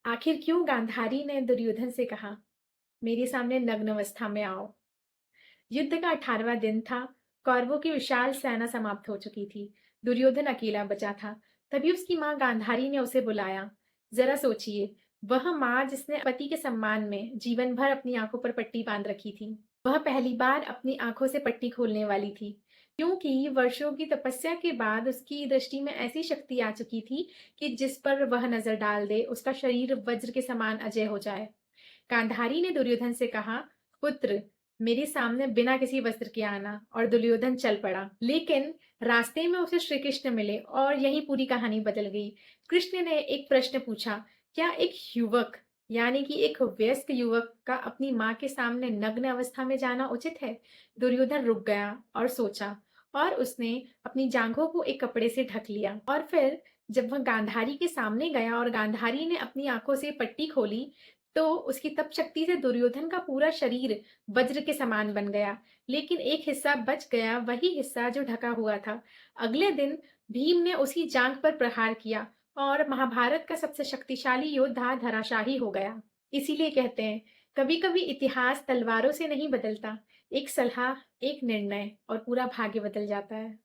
आखिर क्यों गांधारी ने दुर्योधन से कहा, मेरे सामने नग्न अवस्था में आओ। युद्ध का 18वां दिन था। कौरवों की विशाल सेना समाप्त हो चुकी थी। दुर्योधन अकेला बचा था। तभी उसकी मां गांधारी ने उसे बुलाया। जरा सोचिए, वह मां जिसने पति के सम्मान में जीवन भर अपनी आंखों पर पट्टी बांध रखी थी, वह पहली बार अपनी आंखों से पट्टी खोलने वाली थी, क्योंकि वर्षों की तपस्या के बाद उसकी दृष्टि में ऐसी शक्ति आ चुकी थी कि जिस पर वह नजर डाल दे उसका शरीर वज्र के समान अजय हो जाए। गांधारी ने दुर्योधन से कहा, पुत्र, मेरे सामने बिना किसी वस्त्र के आना। और दुर्योधन चल पड़ा। लेकिन रास्ते में उसे श्री कृष्ण मिले और यही पूरी कहानी बदल गई। कृष्ण ने एक प्रश्न पूछा, क्या एक युवक, यानी कि एक वयस्क युवक का अपनी मां के सामने नग्न अवस्था में जाना उचित है? दुर्योधन रुक गया और सोचा, और उसने अपनी जांघों को एक कपड़े से ढक लिया। और फिर जब वह गांधारी के सामने गया और गांधारी ने अपनी आंखों से पट्टी खोली, तो उसकी तप शक्ति से दुर्योधन का पूरा शरीर वज्र के समान बन गया। लेकिन एक हिस्सा बच गया, वही हिस्सा जो ढका हुआ था। अगले दिन भीम ने उसी जांघ पर प्रहार किया और महाभारत का सबसे शक्तिशाली योद्धा धराशाही हो गया। इसीलिए कहते हैं, कभी कभी इतिहास तलवारों से नहीं बदलता, एक सलाह, एक निर्णय और पूरा भाग्य बदल जाता है।